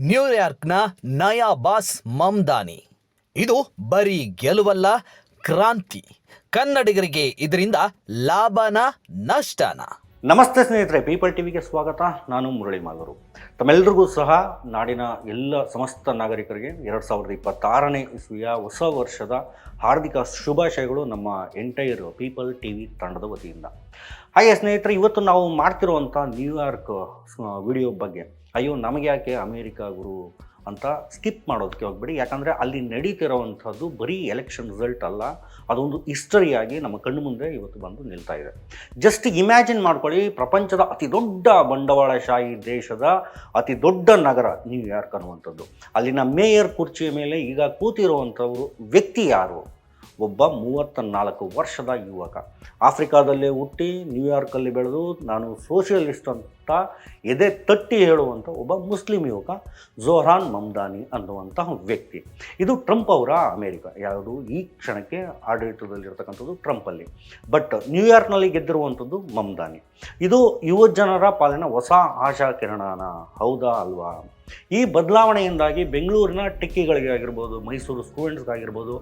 ನ್ಯೂಯಾರ್ಕ್ನ ನಯಾ boss Mamdani. ಇದು ಬರೀ ಗೆಲುವಲ್ಲ, ಕ್ರಾಂತಿ. ಕನ್ನಡಿಗರಿಗೆ ಇದರಿಂದ ಲಾಭನ ನಷ್ಟನ? ನಮಸ್ತೆ ಸ್ನೇಹಿತರೆ, ಪೀಪಲ್ ಟಿವಿಗೆ ಸ್ವಾಗತ. ನಾನು ಮುರಳಿ ಮಾಲೂರು. ತಮ್ಮೆಲ್ಲರಿಗೂ ಸಹ ನಾಡಿನ ಎಲ್ಲ ಸಮಸ್ತ ನಾಗರಿಕರಿಗೆ 2026ನೇ ಇಸ್ವಿಯ ಹೊಸ ವರ್ಷದ ಹಾರ್ದಿಕ ಶುಭಾಶಯಗಳು ನಮ್ಮ ಎಂಟೈರ್ ಪೀಪಲ್ ಟಿವಿ ತಂಡದ ವತಿಯಿಂದ. ಹಾಗೆ ಸ್ನೇಹಿತರೆ, ಇವತ್ತು ನಾವು ಮಾಡ್ತಿರುವಂಥ ನ್ಯೂಯಾರ್ಕ್ ವಿಡಿಯೋ ಬಗ್ಗೆ, ಅಯ್ಯೋ ನಮಗೆ ಯಾಕೆ ಅಮೇರಿಕಾ ಗುರು ಅಂತ ಸ್ಕಿಪ್ ಮಾಡೋದಕ್ಕೆ ಹೋಗ್ಬೇಡಿ. ಯಾಕಂದರೆ ಅಲ್ಲಿ ನಡೀತಿರೋವಂಥದ್ದು ಬರೀ ಎಲೆಕ್ಷನ್ ರಿಸಲ್ಟ್ ಅಲ್ಲ, ಅದೊಂದು ಹಿಸ್ಟರಿಯಾಗಿ ನಮ್ಮ ಕಣ್ಣು ಮುಂದೆ ಇವತ್ತು ಬಂದು ನಿಲ್ತಾ ಇದೆ. ಜಸ್ಟ್ ಇಮ್ಯಾಜಿನ್ ಮಾಡ್ಕೊಳ್ಳಿ, ಪ್ರಪಂಚದ ಅತಿ ದೊಡ್ಡ ಬಂಡವಾಳಶಾಹಿ ದೇಶದ ಅತಿ ದೊಡ್ಡ ನಗರ ನ್ಯೂಯಾರ್ಕ್ ಅನ್ನುವಂಥದ್ದು. ಅಲ್ಲಿನ ಮೇಯರ್ ಕುರ್ಚಿಯ ಮೇಲೆ ಈಗ ಕೂತಿರುವಂಥವರು ವ್ಯಕ್ತಿ ಯಾರು? ಒಬ್ಬ 34 ವರ್ಷದ ಯುವಕ, ಆಫ್ರಿಕಾದಲ್ಲೇ ಹುಟ್ಟಿ ನ್ಯೂಯಾರ್ಕಲ್ಲಿ ಬೆಳೆದು ನಾನು ಸೋಷಿಯಲಿಸ್ಟ್ ಅಂತ ಎದೆ ತಟ್ಟಿ ಹೇಳುವಂಥ ಒಬ್ಬ ಮುಸ್ಲಿಂ ಯುವಕ ಝೊಹ್ರಾನ್ ಮಮ್ದಾನಿ ಅನ್ನುವಂತಹ ವ್ಯಕ್ತಿ. ಇದು ಟ್ರಂಪ್ ಅವರ ಅಮೇರಿಕ. ಯಾವುದು ಈ ಕ್ಷಣಕ್ಕೆ ಆಡಳಿತದಲ್ಲಿರ್ತಕ್ಕಂಥದ್ದು ಟ್ರಂಪಲ್ಲಿ. ಬಟ್ ನ್ಯೂಯಾರ್ಕ್ನಲ್ಲಿ ಗೆದ್ದಿರುವಂಥದ್ದು ಮಮ್ದಾನಿ. ಇದು ಯುವ ಜನರ ಪಾಲಿನ ಹೊಸ ಆಶಾ ಕಿರಣನ, ಹೌದಾ ಅಲ್ವಾ? ಈ ಬದಲಾವಣೆಯಿಂದಾಗಿ ಬೆಂಗಳೂರಿನ ಟೆಕ್ಕಿಗಳಿಗೆ ಆಗಿರ್ಬೋದು, ಮೈಸೂರು ಸ್ಟೂಡೆಂಟ್ಸ್ಗಾಗಿರ್ಬೋದು,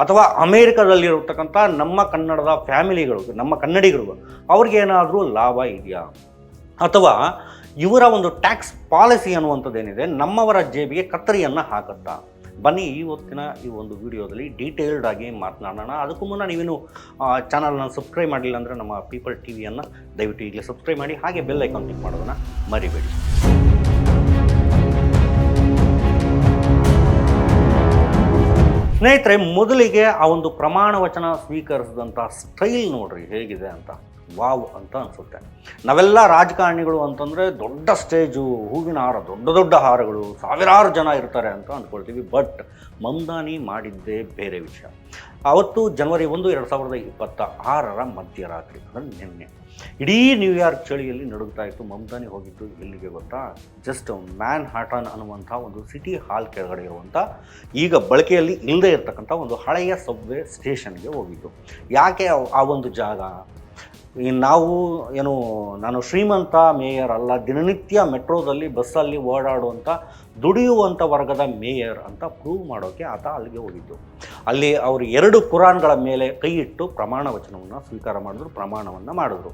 ಅಥವಾ ಅಮೇರಿಕಾದಲ್ಲಿರತಕ್ಕಂಥ ನಮ್ಮ ಕನ್ನಡದ ಫ್ಯಾಮಿಲಿಗಳು, ನಮ್ಮ ಕನ್ನಡಿಗರು, ಅವ್ರಿಗೇನಾದರೂ ಲಾಭ ಇದೆಯಾ? ಅಥವಾ ಇವರ ಒಂದು ಟ್ಯಾಕ್ಸ್ ಪಾಲಿಸಿ ಅನ್ನುವಂಥದ್ದೇನಿದೆ ನಮ್ಮವರ ಜೇಬಿಗೆ ಕತ್ತರಿಯನ್ನು ಹಾಕುತ್ತಾ? ಬನ್ನಿ ಇವತ್ತಿನ ಈ ಒಂದು ವಿಡಿಯೋದಲ್ಲಿ ಡೀಟೇಲ್ಡ್ ಆಗಿ ಮಾತನಾಡೋಣ. ಅದಕ್ಕೂ ಮುನ್ನ ನೀವೇನು ಚಾನಲ್ನ ಸಬ್ಸ್ಕ್ರೈಬ್ ಮಾಡಿಲ್ಲ ಅಂದರೆ ನಮ್ಮ ಪೀಪಲ್ ಟಿವಿಯನ್ನು ದಯವಿಟ್ಟು ಈಗಲೇ ಸಬ್ಸ್ಕ್ರೈಬ್ ಮಾಡಿ, ಹಾಗೆ ಬೆಲ್ ಐಕಾನ್ ಕ್ಲಿಕ್ ಮಾಡೋದನ್ನು ಮರಿಬೇಡಿ. ಸ್ನೇಹಿತರೆ, ಮೊದಲಿಗೆ ಆ ಒಂದು ಪ್ರಮಾಣ ವಚನ ಸ್ವೀಕರಿಸಿದಂಥ ಸ್ಟೈಲ್ ನೋಡ್ರಿ ಹೇಗಿದೆ ಅಂತ, ವಾವ್ ಅಂತ ಅನಿಸುತ್ತೆ. ನಾವೆಲ್ಲ ರಾಜಕಾರಣಿಗಳು ಅಂತಂದರೆ ದೊಡ್ಡ ಸ್ಟೇಜು, ಹೂವಿನ ಹಾರ, ದೊಡ್ಡ ದೊಡ್ಡ ಹಾರಗಳು, ಸಾವಿರಾರು ಜನ ಇರ್ತಾರೆ ಅಂತ ಅಂದ್ಕೊಳ್ತೀವಿ. ಬಟ್ ಮಮ್ದಾನಿ ಮಾಡಿದ್ದೇ ಬೇರೆ ವಿಷಯ. ಅವತ್ತು ಜನವರಿ 1, 2026ರ ಮಧ್ಯರಾತ್ರಿ, ಅಂದರೆ ನಿನ್ನೆ ಇಡೀ ನ್ಯೂಯಾರ್ಕ್ ಚಳಿಯಲ್ಲಿ ನಡುಗ್ತಾ ಇತ್ತು. ಮಮ್ದಾನಿ ಹೋಗಿದ್ದು ಎಲ್ಲಿಗೆ ಗೊತ್ತಾ? ಜಸ್ಟ್ ಮ್ಯಾನ್ ಹಾಟನ್ ಅನ್ನುವಂಥ ಒಂದು ಸಿಟಿ ಹಾಲ್ ಕೆಳಗಡೆ ಇರುವಂಥ, ಈಗ ಬಳಕೆಯಲ್ಲಿ ಇಲ್ಲದೆ ಇರತಕ್ಕಂಥ ಒಂದು ಹಳೆಯ ಸಬ್ವೆ ಸ್ಟೇಷನ್ಗೆ ಹೋಗಿದ್ದು. ಯಾಕೆ ಆ ಒಂದು ಜಾಗ? ನಾವು ಏನು, ನಾನು ಶ್ರೀಮಂತ ಮೇಯರ್ ಅಲ್ಲ, ದಿನನಿತ್ಯ ಮೆಟ್ರೋದಲ್ಲಿ ಬಸ್ಸಲ್ಲಿ ಓಡಾಡುವಂಥ ದುಡಿಯುವಂಥ ವರ್ಗದ ಮೇಯರ್ ಅಂತ ಪ್ರೂವ್ ಮಾಡೋಕ್ಕೆ ಆತ ಅಲ್ಲಿಗೆ ಹೋಗಿದ್ದು. ಅಲ್ಲಿ ಅವರು 2 ಕುರಾನ್ಗಳ ಮೇಲೆ ಕೈ ಇಟ್ಟು ಪ್ರಮಾಣ ವಚನವನ್ನು ಸ್ವೀಕಾರ ಮಾಡಿದ್ರು, ಪ್ರಮಾಣವನ್ನು ಮಾಡಿದ್ರು.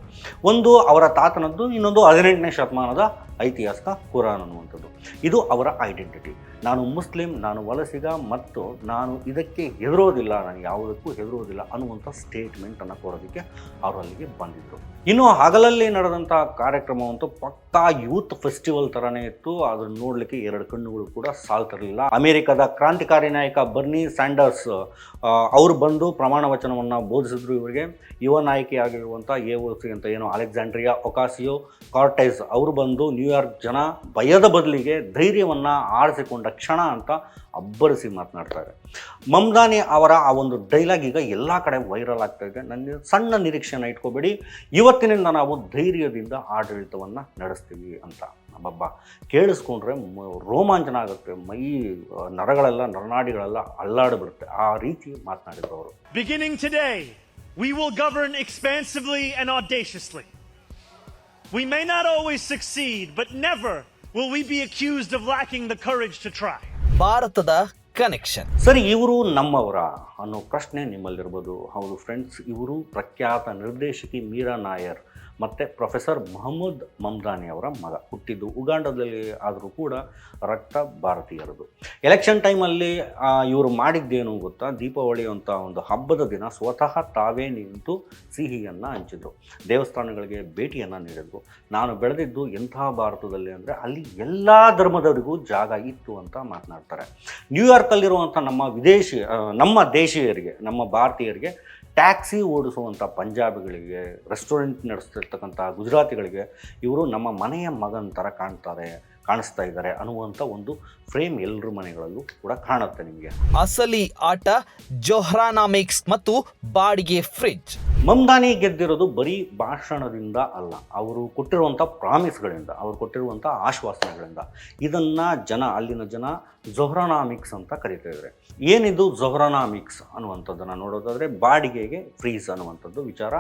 ಒಂದು ಅವರ ತಾತನದ್ದು, ಇನ್ನೊಂದು 18ನೇ ಶತಮಾನದ ಐತಿಹಾಸಿಕ ಕುರಾನ್ ಅನ್ನುವಂಥದ್ದು. ಇದು ಅವರ ಐಡೆಂಟಿಟಿ. ನಾನು ಮುಸ್ಲಿಂ, ನಾನು ವಲಸಿಗ, ಮತ್ತು ನಾನು ಇದಕ್ಕೆ ಹೆದರೋದಿಲ್ಲ, ನಾನು ಯಾವುದಕ್ಕೂ ಹೆದರೋದಿಲ್ಲ ಅನ್ನುವಂಥ ಸ್ಟೇಟ್ಮೆಂಟನ್ನು ಕೊಡೋದಕ್ಕೆ ಅವರು ಅಲ್ಲಿಗೆ ಬಂದಿದ್ದರು. ಇನ್ನು ಹಗಲಲ್ಲಿ ನಡೆದಂಥ ಕಾರ್ಯಕ್ರಮವಂತೂ ಪಕ್ಕಾ ಯೂತ್ ಫೆಸ್ಟಿವಲ್ ಥರನೇ ಇತ್ತು. ಅದನ್ನು ನೋಡಲಿಕ್ಕೆ 2 ಕಣ್ಣುಗಳು ಕೂಡ ಸಾಲ್ತಿರಲಿಲ್ಲ. ಅಮೆರಿಕದ ಕ್ರಾಂತಿಕಾರಿ ನಾಯಕ ಬರ್ನಿ ಸ್ಯಾಂಡರ್ಸ್ ಅವರು ಬಂದು ಪ್ರಮಾಣ ವಚನವನ್ನು ಬೋಧಿಸಿದ್ರು ಇವರಿಗೆ. ಯುವ ನಾಯಕಿಯಾಗಿರುವಂಥ AOC ಅಂತ ಏನು ಅಲೆಕ್ಸಾಂಡ್ರಿಯಾ ಒಕಾಸಿಯೋ ಕಾರ್ಟೆಸ್ ಅವರು ಬಂದು ನ್ಯೂಯಾರ್ಕ್ ಜನ ಭಯದ ಬದಲಿಗೆ ಧೈರ್ಯವನ್ನು ಆರಿಸಿಕೊಂಡ ಕ್ಷಣ ಅಂತ ಅಬ್ಬರಿಸಿ ಮಾತನಾಡ್ತಾರೆ. ಮಮ್ದಾನಿ ಅವರ ಆ ಒಂದು ಡೈಲಾಗ್ ಈಗ ಎಲ್ಲ ಕಡೆ ವೈರಲ್ ಆಗ್ತಾ ಇದೆ. ನನಗೆ ಸಣ್ಣ ನಿರೀಕ್ಷೆನ ಇಟ್ಕೋಬೇಡಿ, ಇವತ್ತಿನಿಂದ ನಾವು ಧೈರ್ಯದಿಂದ ಆಡಳಿತವನ್ನು ನಡೆಸ್ತೀವಿ ಅಂತ. ಅಬ್ಬಬ್ಬ, ಕೇಳಿಸ್ಕೊಂಡ್ರೆ ರೋಮಾಂಚನ ಆಗುತ್ತೆ, ಮೈ ನರಗಳೆಲ್ಲ, ನರನಾಡಿಗಳೆಲ್ಲ ಅಲ್ಲಾಡಿಬಿಡುತ್ತೆ. ಆ ರೀತಿ ಮಾತನಾಡಿದ್ರು ಅವರು. Beginning today, we will govern expansively and audaciously. We may not always succeed, but never will we be accused of lacking the courage to try. ಭಾರತದ ಕನೆಕ್ಷನ್. ಸರಿ, ಇವರು ನಮ್ಮವರ ಅನ್ನೋ ಪ್ರಶ್ನೆ ನಿಮ್ಮಲ್ಲಿರ್ಬೋದು. ಹೌದು ಫ್ರೆಂಡ್ಸ್, ಇವರು ಪ್ರಖ್ಯಾತ ನಿರ್ದೇಶಕಿ ಮೀರಾ ನಾಯರ್ ಮತ್ತು ಪ್ರೊಫೆಸರ್ ಮೊಹಮ್ಮದ್ ಮಮ್ದಾನಿ ಅವರ ಮಗ. ಹುಟ್ಟಿದ್ದು ಉಗಾಂಡದಲ್ಲಿ ಆದರೂ ಕೂಡ ರಕ್ತ ಭಾರತೀಯರದು. ಎಲೆಕ್ಷನ್ ಟೈಮಲ್ಲಿ ಇವರು ಮಾಡಿದ್ದೇನು ಗೊತ್ತಾ? ದೀಪಾವಳಿ ಅಂತ ಒಂದು ಹಬ್ಬದ ದಿನ ಸ್ವತಃ ತಾವೇ ನಿಂತು ಸಿಹಿಯನ್ನು ಹಂಚಿದ್ರು, ದೇವಸ್ಥಾನಗಳಿಗೆ ಭೇಟಿಯನ್ನು ನೀಡಿದ್ರು. ನಾನು ಬೆಳೆದಿದ್ದು ಎಂಥ ಭಾರತದಲ್ಲಿ ಅಂದರೆ ಅಲ್ಲಿ ಎಲ್ಲ ಧರ್ಮದವರಿಗೂ ಜಾಗ ಇತ್ತು ಅಂತ ಮಾತನಾಡ್ತಾರೆ. ನ್ಯೂಯಾರ್ಕಲ್ಲಿರುವಂಥ ನಮ್ಮ ದೇಶೀಯರಿಗೆ, ನಮ್ಮ ಭಾರತೀಯರಿಗೆ, ಟ್ಯಾಕ್ಸಿ ಓಡಿಸುವಂಥ ಪಂಜಾಬಿಗಳಿಗೆ, ರೆಸ್ಟೋರೆಂಟ್ ನಡೆಸ್ತಿರ್ತಕ್ಕಂಥ ಗುಜರಾತಿಗಳಿಗೆ ಇವರು ನಮ್ಮ ಮನೆಯ ಮಗನ ಥರ ಕಾಣಿಸ್ತಾ ಇದ್ದಾರೆ ಅನ್ನುವಂಥ ಒಂದು ಫ್ರೇಮ್ ಎಲ್ಲರ ಮನೆಗಳಲ್ಲೂ ಕೂಡ ಕಾಣುತ್ತೆ ನಿಮಗೆ. ಅಸಲಿ ಆಟ ಜೊಹ್ರಾನಾಮಿಕ್ಸ್ ಮತ್ತು ಬಾಡಿಗೆ ಫ್ರಿಡ್ಜ್. ಮಮ್ದಾನಿ ಗೆದ್ದಿರೋದು ಬರೀ ಭಾಷಣದಿಂದ ಅಲ್ಲ, ಅವರು ಕೊಟ್ಟಿರುವಂಥ ಪ್ರಾಮಿಸ್ಗಳಿಂದ, ಅವರು ಕೊಟ್ಟಿರುವಂಥ ಆಶ್ವಾಸನೆಗಳಿಂದ. ಇದನ್ನು ಅಲ್ಲಿನ ಜನ ಝೊಹ್ರಾನಾಮಿಕ್ಸ್ ಅಂತ ಕರೀತಾ ಇದ್ದಾರೆ. ಏನಿದು ಝೊಹ್ರಾನಾಮಿಕ್ಸ್ ಅನ್ನುವಂಥದ್ದನ್ನು ನೋಡೋದಾದರೆ ಬಾಡಿಗೆಗೆ ಫ್ರೀಸ್ ಅನ್ನುವಂಥದ್ದು ವಿಚಾರ.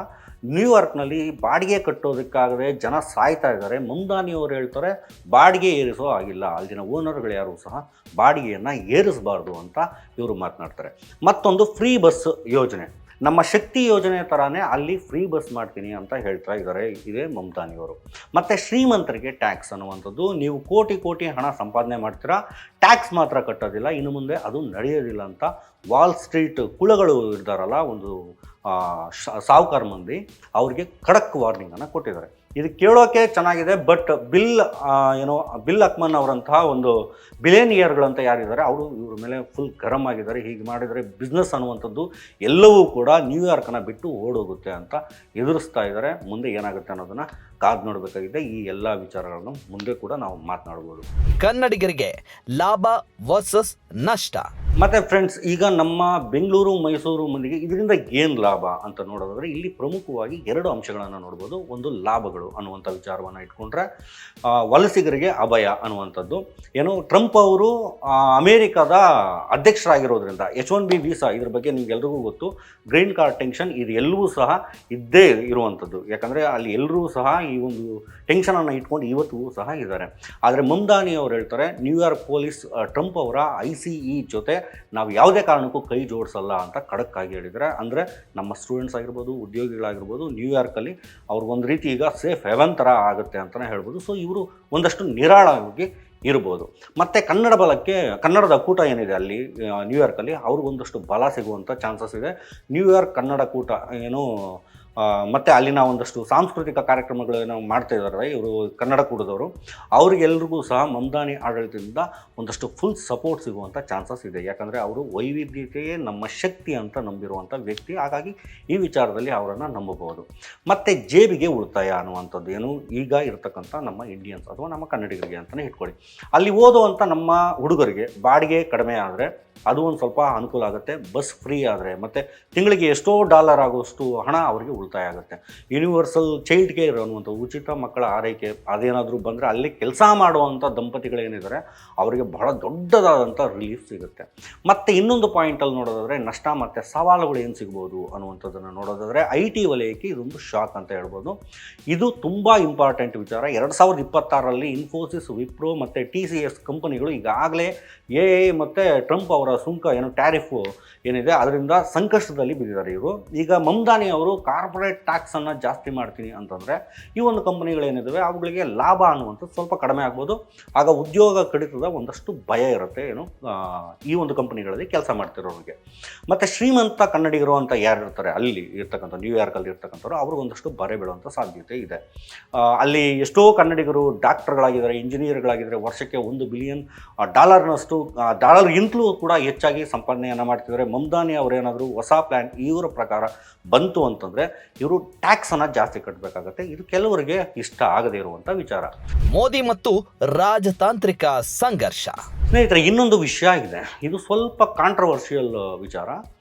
ನ್ಯೂಯಾರ್ಕ್ನಲ್ಲಿ ಬಾಡಿಗೆ ಕಟ್ಟೋದಕ್ಕಾಗದೆ ಜನ ಸಾಯ್ತಾ ಇದ್ದಾರೆ. ಮಮ್ದಾನಿಯವರು ಹೇಳ್ತಾರೆ ಬಾಡಿಗೆ ಏರಿಸೋ ಆಗಿಲ್ಲ, ಅಲ್ಲಿನ ಓನರ್ಗಳು ಯಾರು ಸಹ ಬಾಡಿಗೆಯನ್ನು ಏರಿಸಬಾರ್ದು ಅಂತ ಇವರು ಮಾತನಾಡ್ತಾರೆ. ಮತ್ತೊಂದು ಫ್ರೀ ಬಸ್ ಯೋಜನೆ, ನಮ್ಮ ಶಕ್ತಿ ಯೋಜನೆ ಥರನೇ ಅಲ್ಲಿ ಫ್ರೀ ಬಸ್ ಮಾಡ್ತೀನಿ ಅಂತ ಹೇಳ್ತಾ ಇದ್ದಾರೆ ಇದೇ ಮಮ್ದಾನಿಯವರು. ಮತ್ತು ಶ್ರೀಮಂತರಿಗೆ ಟ್ಯಾಕ್ಸ್ ಅನ್ನುವಂಥದ್ದು, ನೀವು ಕೋಟಿ ಕೋಟಿ ಹಣ ಸಂಪಾದನೆ ಮಾಡ್ತೀರಾ, ಟ್ಯಾಕ್ಸ್ ಮಾತ್ರ ಕಟ್ಟೋದಿಲ್ಲ, ಇನ್ನು ಮುಂದೆ ಅದು ನಡೆಯೋದಿಲ್ಲ ಅಂತ ವಾಲ್ ಸ್ಟ್ರೀಟ್ ಕುಳಗಳು ಇರ್ತಾರಲ್ಲ, ಒಂದು ಸಾಹುಕಾರ ಮಂದಿ, ಅವ್ರಿಗೆ ಖಡಕ್ ವಾರ್ನಿಂಗನ್ನು ಕೊಟ್ಟಿದ್ದಾರೆ. ಇದು ಕೇಳೋಕೆ ಚೆನ್ನಾಗಿದೆ, ಬಟ್ ಬಿಲ್ ಅಕ್ಮನ್ ಅವರಂತಹ ಒಂದು ಬಿಲಿಯನಿಯರ್ಗಳಂತ ಯಾರಿದ್ದಾರೆ ಅವರು ಇವ್ರ ಮೇಲೆ ಫುಲ್ ಗರಂ ಆಗಿದ್ದಾರೆ. ಹೀಗೆ ಮಾಡಿದರೆ ಬಿಸ್ನೆಸ್ ಅನ್ನುವಂಥದ್ದು ಎಲ್ಲವೂ ಕೂಡ ನ್ಯೂಯಾರ್ಕನ್ನು ಬಿಟ್ಟು ಓಡೋಗುತ್ತೆ ಅಂತ ಎದುರಿಸ್ತಾ ಇದ್ದಾರೆ. ಮುಂದೆ ಏನಾಗುತ್ತೆ ಅನ್ನೋದನ್ನು ಕಾದು ನೋಡಬೇಕಾಗಿದೆ. ಈ ಎಲ್ಲ ವಿಚಾರಗಳನ್ನು ಮುಂದೆ ಕೂಡ ನಾವು ಮಾತನಾಡ್ಬೋದು. ಕನ್ನಡಿಗರಿಗೆ ಲಾಭ ವರ್ಸಸ್ ನಷ್ಟ. ಮತ್ತು ಫ್ರೆಂಡ್ಸ್, ಈಗ ನಮ್ಮ ಬೆಂಗಳೂರು ಮೈಸೂರು ಮಂದಿಗೆ ಇದರಿಂದ ಏನು ಲಾಭ ಅಂತ ನೋಡೋದಾದರೆ ಇಲ್ಲಿ ಪ್ರಮುಖವಾಗಿ 2 ಅಂಶಗಳನ್ನು ನೋಡ್ಬೋದು. ಒಂದು ಲಾಭಗಳು ಅನ್ನುವಂಥ ವಿಚಾರವನ್ನು ಇಟ್ಕೊಂಡ್ರೆ ವಲಸಿಗರಿಗೆ ಅಭಯ ಅನ್ನುವಂಥದ್ದು. ಟ್ರಂಪ್ ಅವರು ಅಮೇರಿಕಾದ ಅಧ್ಯಕ್ಷರಾಗಿರೋದ್ರಿಂದ H-1B ವೀಸಾ, ಇದ್ರ ಬಗ್ಗೆ ನಿಮ್ಗೆಲ್ರಿಗೂ ಗೊತ್ತು, ಗ್ರೀನ್ ಕಾರ್ಡ್ ಟೆನ್ಷನ್ ಇದು ಎಲ್ಲವೂ ಸಹ ಇದ್ದೇ ಇರುವಂಥದ್ದು. ಯಾಕಂದರೆ ಅಲ್ಲಿ ಎಲ್ಲರೂ ಸಹ ಈ ಒಂದು ಟೆನ್ಷನನ್ನು ಇಟ್ಕೊಂಡು ಇವತ್ತಿಗೂ ಸಹ ಇದ್ದಾರೆ. ಆದರೆ ಮಮ್ದಾನಿ ಅವರು ಹೇಳ್ತಾರೆ ನ್ಯೂಯಾರ್ಕ್ ಪೊಲೀಸ್ ಟ್ರಂಪ್ ಅವರ ICE ಜೊತೆ ನಾವು ಯಾವುದೇ ಕಾರಣಕ್ಕೂ ಕೈ ಜೋಡಿಸಲ್ಲ ಅಂತ ಖಡಕ್ಕಾಗಿ ಹೇಳಿದ್ದಾರೆ. ಅಂದರೆ ನಮ್ಮ ಸ್ಟೂಡೆಂಟ್ಸ್ ಆಗಿರ್ಬೋದು, ಉದ್ಯೋಗಿಗಳಾಗಿರ್ಬೋದು, ನ್ಯೂಯಾರ್ಕಲ್ಲಿ ಅವ್ರಿಗೊಂದು ರೀತಿ ಈಗ ಸೇಫ್ ಹೆವನ್ ಥರ ಆಗುತ್ತೆ ಅಂತಲೇ ಹೇಳ್ಬೋದು. ಸೊ ಇವರು ಒಂದಷ್ಟು ನಿರಾಳವಾಗಿ ಇರ್ಬೋದು. ಮತ್ತು ಕನ್ನಡದ ಕೂಟ ಏನಿದೆ ಅಲ್ಲಿ ನ್ಯೂಯಾರ್ಕಲ್ಲಿ, ಅವ್ರಿಗೊಂದಷ್ಟು ಬಲ ಸಿಗುವಂಥ ಚಾನ್ಸಸ್ ಇದೆ. ನ್ಯೂಯಾರ್ಕ್ ಕನ್ನಡ ಕೂಟ ಮತ್ತು ಅಲ್ಲಿನ ಒಂದಷ್ಟು ಸಾಂಸ್ಕೃತಿಕ ಕಾರ್ಯಕ್ರಮಗಳು ಏನೋ ಮಾಡ್ತಾ ಇದ್ದಾರೆ ಇವರು ಕನ್ನಡ ಕೂಟದವರು, ಅವರಿಗೆಲ್ರಿಗೂ ಸಹ ಮಮ್ದಾನಿ ಆಡಳಿತದಿಂದ ಒಂದಷ್ಟು ಫುಲ್ ಸಪೋರ್ಟ್ ಸಿಗುವಂಥ ಚಾನ್ಸಸ್ ಇದೆ. ಯಾಕಂದರೆ ಅವರು ವೈವಿಧ್ಯತೆಯೇ ನಮ್ಮ ಶಕ್ತಿ ಅಂತ ನಂಬಿರುವಂಥ ವ್ಯಕ್ತಿ. ಹಾಗಾಗಿ ಈ ವಿಚಾರದಲ್ಲಿ ಅವರನ್ನು ನಂಬಬಹುದು. ಮತ್ತು ಜೇಬಿಗೆ ಉಳಿತಾಯ ಅನ್ನುವಂಥದ್ದು ಈಗ ಇರತಕ್ಕಂಥ ನಮ್ಮ ಇಂಡಿಯನ್ಸ್ ಅಥವಾ ನಮ್ಮ ಕನ್ನಡಿಗರಿಗೆ ಅಂತಲೇ ಇಟ್ಕೊಳ್ಳಿ. ಅಲ್ಲಿ ಓದುವಂಥ ನಮ್ಮ ಹುಡುಗರಿಗೆ ಬಾಡಿಗೆ ಕಡಿಮೆ ಆದರೆ ಅದು ಒಂದು ಸ್ವಲ್ಪ ಅನುಕೂಲ ಆಗುತ್ತೆ. ಬಸ್ ಫ್ರೀ ಆದರೆ ಮತ್ತು ತಿಂಗಳಿಗೆ ಎಷ್ಟೋ ಡಾಲರ್ ಆಗುವಷ್ಟು ಹಣ ಅವರಿಗೆ ಉಳಿತಾಯ ಆಗುತ್ತೆ. ಯೂನಿವರ್ಸಲ್ ಚೈಲ್ಡ್ ಕೇರ್ ಅನ್ನುವಂಥ ಉಚಿತ ಮಕ್ಕಳ ಆರೈಕೆ ಅದೇನಾದರೂ ಬಂದರೆ ಅಲ್ಲಿ ಕೆಲಸ ಮಾಡುವಂಥ ದಂಪತಿಗಳೇನಿದ್ದಾರೆ ಅವರಿಗೆ ಬಹಳ ದೊಡ್ಡದಾದಂಥ ರಿಲೀಫ್ ಸಿಗುತ್ತೆ. ಮತ್ತು ಇನ್ನೊಂದು ಪಾಯಿಂಟಲ್ಲಿ ನೋಡೋದಾದರೆ ನಷ್ಟ ಮತ್ತು ಸವಾಲುಗಳು ಏನು ಸಿಗ್ಬೋದು ಅನ್ನುವಂಥದ್ದನ್ನು ನೋಡೋದಾದರೆ IT ವಲಯಕ್ಕೆ ಇದೊಂದು ಶಾಕ್ ಅಂತ ಹೇಳ್ಬೋದು. ಇದು ತುಂಬ ಇಂಪಾರ್ಟೆಂಟ್ ವಿಚಾರ. 2026ರಲ್ಲಿ ಇನ್ಫೋಸಿಸ್, ವಿಪ್ರೋ ಮತ್ತು TCS ಕಂಪನಿಗಳು ಈಗಾಗಲೇ AI ಮತ್ತು ಟ್ರಂಪ್ ಅವರ ಸುಂಕ ಟ್ಯಾರಿಫ್ ಏನಿದೆ ಅದರಿಂದ ಸಂಕಷ್ಟದಲ್ಲಿ ಬಿದ್ದಿದ್ದಾರೆ ಇವರು. ಈಗ ಮಮ್ದಾನಿ ಅವರು ಕಾರ್ಪೊರೇಟ್ ಟ್ಯಾಕ್ಸನ್ನು ಜಾಸ್ತಿ ಮಾಡ್ತೀನಿ ಅಂತಂದರೆ ಈ ಒಂದು ಕಂಪನಿಗಳೇನಿದ್ದಾವೆ ಅವುಗಳಿಗೆ ಲಾಭ ಅನ್ನುವಂಥದ್ದು ಸ್ವಲ್ಪ ಕಡಿಮೆ ಆಗ್ಬೋದು. ಆಗ ಉದ್ಯೋಗ ಕಡಿತದ ಒಂದಷ್ಟು ಭಯ ಇರುತ್ತೆ ಈ ಒಂದು ಕಂಪನಿಗಳಲ್ಲಿ ಕೆಲಸ ಮಾಡ್ತಿರೋರಿಗೆ. ಮತ್ತು ಶ್ರೀಮಂತ ಕನ್ನಡಿಗರು ಅಂತ ಯಾರು ಇರ್ತಾರೆ ಅಲ್ಲಿ ಇರ್ತಕ್ಕಂಥ ನ್ಯೂಯಾರ್ಕಲ್ಲಿ ಇರ್ತಕ್ಕಂಥವ್ರು, ಅವ್ರಿಗೊಂದಷ್ಟು ಬರೆ ಬೀಳುವಂಥ ಸಾಧ್ಯತೆ ಇದೆ. ಅಲ್ಲಿ ಎಷ್ಟೋ ಕನ್ನಡಿಗರು ಡಾಕ್ಟರ್ಗಳಾಗಿದ್ದಾರೆ, ಇಂಜಿನಿಯರ್ಗಳಾಗಿದ್ದಾರೆ, ವರ್ಷಕ್ಕೆ $1 ಬಿಲಿಯನ್ ಡಾಲರ್ಗಿಂತಲೂ ಕೂಡ ಹೆಚ್ಚಾಗಿ ಸಂಪಾದನೆಯನ್ನು ಮಾಡ್ತಿದ್ದಾರೆ. ಮಮ್ದಾನಿ ಅವರೇನಾದರೂ ಹೊಸ ಪ್ಲ್ಯಾನ್ ಇವರ ಪ್ರಕಾರ ಬಂತು ಅಂತಂದರೆ ಇವರು ಟ್ಯಾಕ್ಸನ್ನು ಜಾಸ್ತಿ ಕಟ್ಟಬೇಕಾಗತ್ತೆ. ಇದು ಕೆಲವರಿಗೆ ಇಷ್ಟ ಆಗದೇ ಇರುವಂಥ ವಿಚಾರ. ಮೋದಿ ಮತ್ತು ರಾಜತಾಂತ್ರಿಕ ಸಂಘರ್ಷ. ಸ್ನೇಹಿತರೆ, ಇನ್ನೊಂದು ವಿಷಯ ಇದೆ, ಇದು ಸ್ವಲ್ಪ ಕಾಂಟ್ರವರ್ಷಿಯಲ್ ವಿಚಾರ.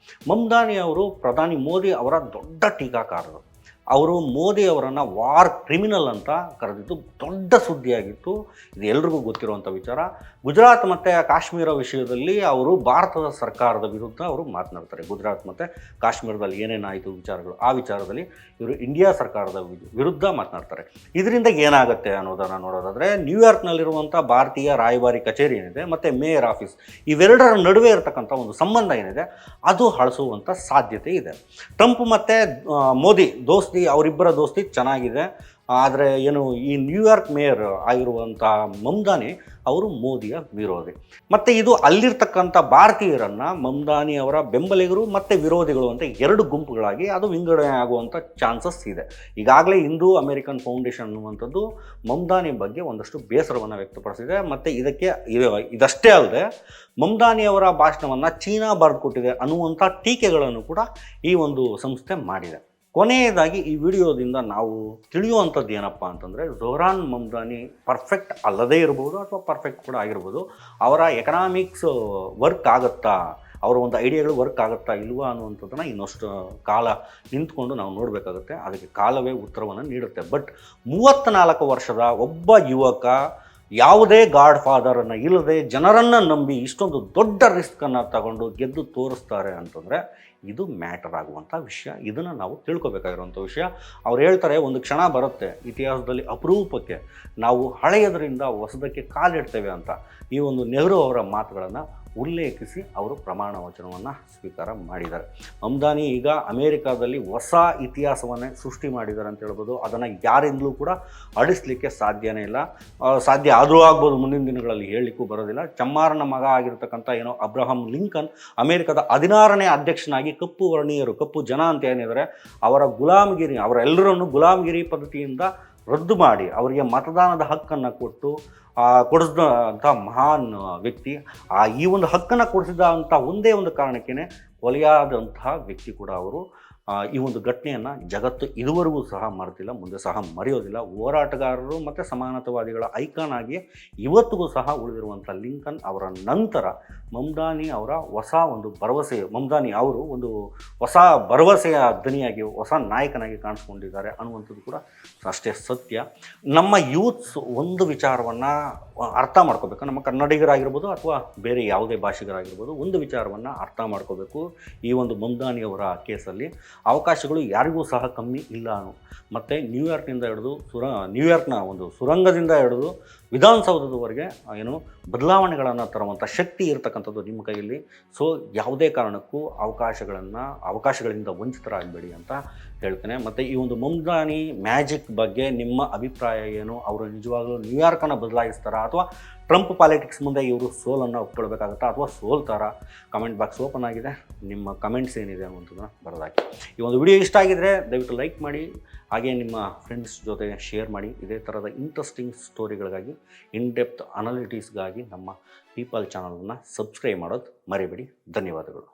ಮಮ್ದಾನಿ ಅವರು ಪ್ರಧಾನಿ ಮೋದಿ ಅವರ ದೊಡ್ಡ ಟೀಕಾಕಾರರು. ಅವರು ಮೋದಿ ಅವರನ್ನು ವಾರ್ ಕ್ರಿಮಿನಲ್ ಅಂತ ಕರೆದಿದ್ದು ದೊಡ್ಡ ಸುದ್ದಿಯಾಗಿತ್ತು. ಇದು ಎಲ್ರಿಗೂ ಗೊತ್ತಿರುವಂಥ ವಿಚಾರ. ಗುಜರಾತ್ ಮತ್ತು ಕಾಶ್ಮೀರ ವಿಷಯದಲ್ಲಿ ಅವರು ಭಾರತದ ಸರ್ಕಾರದ ವಿರುದ್ಧ ಅವರು ಮಾತನಾಡ್ತಾರೆ. ಗುಜರಾತ್ ಮತ್ತು ಕಾಶ್ಮೀರದಲ್ಲಿ ಏನೇನಾಯಿತು ವಿಚಾರಗಳು, ಆ ವಿಚಾರದಲ್ಲಿ ಇವರು ಇಂಡಿಯಾ ಸರ್ಕಾರದ ವಿರುದ್ಧ ಮಾತನಾಡ್ತಾರೆ. ಇದರಿಂದ ಏನಾಗುತ್ತೆ ಅನ್ನೋದನ್ನು ನೋಡೋದಾದರೆ ನ್ಯೂಯಾರ್ಕ್ನಲ್ಲಿರುವಂಥ ಭಾರತೀಯ ರಾಯಭಾರಿ ಕಚೇರಿ ಏನಿದೆ ಮತ್ತು ಮೇಯರ್ ಆಫೀಸ್, ಇವೆರಡರ ನಡುವೆ ಇರತಕ್ಕಂಥ ಒಂದು ಸಂಬಂಧ ಏನಿದೆ ಅದು ಹಳಸುವಂಥ ಸಾಧ್ಯತೆ ಇದೆ. ಟ್ರಂಪ್ ಮತ್ತು ಮೋದಿ ಅವರಿಬ್ಬರ ದೋಸ್ತಿ ಚೆನ್ನಾಗಿದೆ. ಆದರೆ ಈ ನ್ಯೂಯಾರ್ಕ್ ಮೇಯರ್ ಆಗಿರುವಂಥ ಮಮ್ದಾನಿ ಅವರು ಮೋದಿಯ ವಿರೋಧಿ. ಮತ್ತು ಇದು ಅಲ್ಲಿರ್ತಕ್ಕಂಥ ಭಾರತೀಯರನ್ನು ಮಮ್ದಾನಿ ಅವರ ಬೆಂಬಲಿಗರು ಮತ್ತು ವಿರೋಧಿಗಳು ಅಂತ 2 ಗುಂಪುಗಳಾಗಿ ಅದು ವಿಂಗಡಣೆ ಆಗುವಂಥ ಚಾನ್ಸಸ್ ಇದೆ. ಈಗಾಗಲೇ ಹಿಂದೂ ಅಮೇರಿಕನ್ ಫೌಂಡೇಶನ್ ಅನ್ನುವಂಥದ್ದು ಮಮ್ದಾನಿ ಬಗ್ಗೆ ಒಂದಷ್ಟು ಬೇಸರವನ್ನು ವ್ಯಕ್ತಪಡಿಸಿದೆ. ಮತ್ತು ಇದಷ್ಟೇ ಅಲ್ಲದೆ ಮಮ್ದಾನಿ ಅವರ ಭಾಷಣವನ್ನು ಚೀನಾ ಬರೆದುಕೊಟ್ಟಿದೆ ಅನ್ನುವಂಥ ಟೀಕೆಗಳನ್ನು ಕೂಡ ಈ ಒಂದು ಸಂಸ್ಥೆ ಮಾಡಿದೆ. ಕೊನೆಯದಾಗಿ ಈ ವಿಡಿಯೋದಿಂದ ನಾವು ತಿಳಿಯುವಂಥದ್ದು ಏನಪ್ಪ ಅಂತಂದರೆ, ಝೊಹ್ರಾನ್ ಮಮ್ದಾನಿ ಪರ್ಫೆಕ್ಟ್ ಅಲ್ಲದೇ ಇರ್ಬೋದು ಅಥವಾ ಪರ್ಫೆಕ್ಟ್ ಕೂಡ ಆಗಿರ್ಬೋದು. ಅವರ ಎಕನಾಮಿಕ್ಸ್ ವರ್ಕ್ ಆಗುತ್ತಾ ಅವರ ಒಂದು ಐಡಿಯಾಗಳು ವರ್ಕ್ ಆಗುತ್ತಾ ಇಲ್ವಾ ಅನ್ನುವಂಥದ್ದನ್ನು ಇನ್ನಷ್ಟು ಕಾಲ ನಿಂತ್ಕೊಂಡು ನಾವು ನೋಡಬೇಕಾಗುತ್ತೆ. ಅದಕ್ಕೆ ಕಾಲವೇ ಉತ್ತರವನ್ನು ನೀಡುತ್ತೆ. ಬಟ್ 34 ವರ್ಷದ ಒಬ್ಬ ಯುವಕ ಯಾವುದೇ ಗಾಡ್ ಫಾದರನ್ನು ಇಲ್ಲದೆ ಜನರನ್ನು ನಂಬಿ ಇಷ್ಟೊಂದು ದೊಡ್ಡ ರಿಸ್ಕನ್ನು ತಗೊಂಡು ಗೆದ್ದು ತೋರಿಸ್ತಾರೆ ಅಂತಂದರೆ ಇದು ಮ್ಯಾಟರ್ ಆಗುವಂಥ ವಿಷಯ. ಇದನ್ನು ನಾವು ತಿಳ್ಕೊಬೇಕಾಗಿರುವಂಥ ವಿಷಯ. ಅವ್ರು ಹೇಳ್ತಾರೆ, ಒಂದು ಕ್ಷಣ ಬರುತ್ತೆ ಇತಿಹಾಸದಲ್ಲಿ ಅಪರೂಪಕ್ಕೆ ನಾವು ಹಳೆಯದರಿಂದ ಹೊಸದಕ್ಕೆ ಕಾಲಿಡ್ತೇವೆ ಅಂತ. ಈ ಒಂದು ನೆಹರು ಅವರ ಮಾತುಗಳನ್ನು ಉಲ್ಲೇಖಿಸಿ ಅವರು ಪ್ರಮಾಣ ವಚನವನ್ನು ಸ್ವೀಕಾರ ಮಾಡಿದ್ದಾರೆ. ಮಮ್ದಾನಿ ಈಗ ಅಮೇರಿಕಾದಲ್ಲಿ ಹೊಸ ಇತಿಹಾಸವನ್ನೇ ಸೃಷ್ಟಿ ಮಾಡಿದ್ದಾರೆ ಅಂತ ಹೇಳ್ಬೋದು. ಅದನ್ನು ಯಾರಿಂದಲೂ ಕೂಡ ಅಳಿಸ್ಲಿಕ್ಕೆ ಸಾಧ್ಯನೇ ಇಲ್ಲ. ಸಾಧ್ಯ ಆದರೂ ಆಗ್ಬೋದು, ಮುಂದಿನ ದಿನಗಳಲ್ಲಿ ಹೇಳಲಿಕ್ಕೂ ಬರೋದಿಲ್ಲ. ಚಮ್ಮಾರನ ಮಗ ಆಗಿರ್ತಕ್ಕಂಥ ಏನೋ ಅಬ್ರಹಾಂ ಲಿಂಕನ್ ಅಮೇರಿಕದ 16ನೇ ಅಧ್ಯಕ್ಷನಾಗಿ ಕಪ್ಪು ವರ್ಣೀಯರು, ಕಪ್ಪು ಜನ ಅಂತ ಏನಿದ್ದಾರೆ ಅವರ ಗುಲಾಮಗಿರಿ, ಅವರೆಲ್ಲರನ್ನು ಗುಲಾಮಗಿರಿ ಪದ್ಧತಿಯಿಂದ ರದ್ದು ಮಾಡಿ ಅವರಿಗೆ ಮತದಾನದ ಹಕ್ಕನ್ನು ಕೊಡಿಸಿದಂಥ ಮಹಾನ್ ವ್ಯಕ್ತಿ. ಈ ಒಂದು ಹಕ್ಕನ್ನು ಕೊಡಿಸಿದಂಥ ಒಂದೇ ಒಂದು ಕಾರಣಕ್ಕೇ ಕೊಲೆಯಾದಂತಹ ವ್ಯಕ್ತಿ ಕೂಡ ಅವರು. ಈ ಒಂದು ಘಟನೆಯನ್ನು ಜಗತ್ತು ಇದುವರೆಗೂ ಸಹ ಮರೆತಿಲ್ಲ, ಮುಂದೆ ಸಹ ಮರೆಯೋದಿಲ್ಲ. ಹೋರಾಟಗಾರರು ಮತ್ತು ಸಮಾನತಾವಾದಿಗಳ ಐಕಾನ್ ಆಗಿ ಇವತ್ತಿಗೂ ಸಹ ಉಳಿದಿರುವಂಥ ಲಿಂಕನ್ ಅವರ ನಂತರ ಮಮ್ದಾನಿ ಅವರ ಹೊಸ ಒಂದು ಭರವಸೆ, ಮಮ್ದಾನಿ ಅವರು ಒಂದು ಹೊಸ ಭರವಸೆಯ ಧ್ವನಿಯಾಗಿ ಹೊಸ ನಾಯಕನಾಗಿ ಕಾಣಿಸ್ಕೊಂಡಿದ್ದಾರೆ ಅನ್ನುವಂಥದ್ದು ಕೂಡ ಅಷ್ಟೇ ಸತ್ಯ. ನಮ್ಮ ಯೂತ್ಸ್ ಒಂದು ವಿಚಾರವನ್ನು ಅರ್ಥ ಮಾಡ್ಕೋಬೇಕು. ನಮ್ಮ ಕನ್ನಡಿಗರಾಗಿರ್ಬೋದು ಅಥವಾ ಬೇರೆ ಯಾವುದೇ ಭಾಷಿಗರಾಗಿರ್ಬೋದು, ಒಂದು ವಿಚಾರವನ್ನು ಅರ್ಥ ಮಾಡ್ಕೋಬೇಕು. ಈ ಒಂದು ಮಮ್ದಾನಿ ಅವರ ಕೇಸಲ್ಲಿ ಅವಕಾಶಗಳು ಯಾರಿಗೂ ಸಹ ಕಮ್ಮಿ ಇಲ್ಲ. ಮತ್ತು ನ್ಯೂಯಾರ್ಕ್ನಿಂದ ಹಿಡಿದು ನ್ಯೂಯಾರ್ಕ್ನ ಒಂದು ಸುರಂಗದಿಂದ ಹಿಡಿದು ವಿಧಾನಸೌಧದವರೆಗೆ ಏನು ಬದಲಾವಣೆಗಳನ್ನು ತರುವಂಥ ಶಕ್ತಿ ಇರತಕ್ಕಂಥದ್ದು ನಿಮ್ಮ ಕೈಯಲ್ಲಿ. ಸೊ ಯಾವುದೇ ಕಾರಣಕ್ಕೂ ಅವಕಾಶಗಳಿಂದ ವಂಚಿತರಾಗಬೇಡಿ ಅಂತ ಹೇಳ್ತೇನೆ. ಮತ್ತು ಈ ಒಂದು ಮಮ್ದಾನಿ ಮ್ಯಾಜಿಕ್ ಬಗ್ಗೆ ನಿಮ್ಮ ಅಭಿಪ್ರಾಯ ಏನು? ಅವರು ನಿಜವಾಗಲೂ ನ್ಯೂಯಾರ್ಕನ್ನು ಬದಲಾಯಿಸ್ತಾರಾ ಅಥವಾ ಟ್ರಂಪ್ ಪಾಲಿಟಿಕ್ಸ್ ಮುಂದೆ ಇವರು ಸೋಲನ್ನು ಒಪ್ಕೊಳ್ಬೇಕಾಗುತ್ತಾ ಅಥವಾ ಸೋಲ್ತಾರಾ? ಕಮೆಂಟ್ ಬಾಕ್ಸ್ ಓಪನ್ ಆಗಿದೆ. ನಿಮ್ಮ ಕಮೆಂಟ್ಸ್ ಏನಿದೆ ಅನ್ನುವಂಥದ್ದನ್ನು ಬರೋದಾಗಿ. ಈ ಒಂದು ವಿಡಿಯೋ ಇಷ್ಟ ಆಗಿದ್ದರೆ ದಯವಿಟ್ಟು ಲೈಕ್ ಮಾಡಿ, ಹಾಗೆ ನಿಮ್ಮ ಫ್ರೆಂಡ್ಸ್ ಜೊತೆ ಶೇರ್ ಮಾಡಿ. ಇದೇ ಥರದ ಇಂಟ್ರೆಸ್ಟಿಂಗ್ ಸ್ಟೋರಿಗಳಿಗಾಗಿ, ಇನ್ ಡೆಪ್ತ್ ಅನಾಲಿಟಿಕ್ಸ್ಗಾಗಿ ನಮ್ಮ ಪೀಪಲ್ ಚಾನಲನ್ನು ಸಬ್ಸ್ಕ್ರೈಬ್ ಮಾಡೋದು ಮರಿಬೇಡಿ. ಧನ್ಯವಾದಗಳು.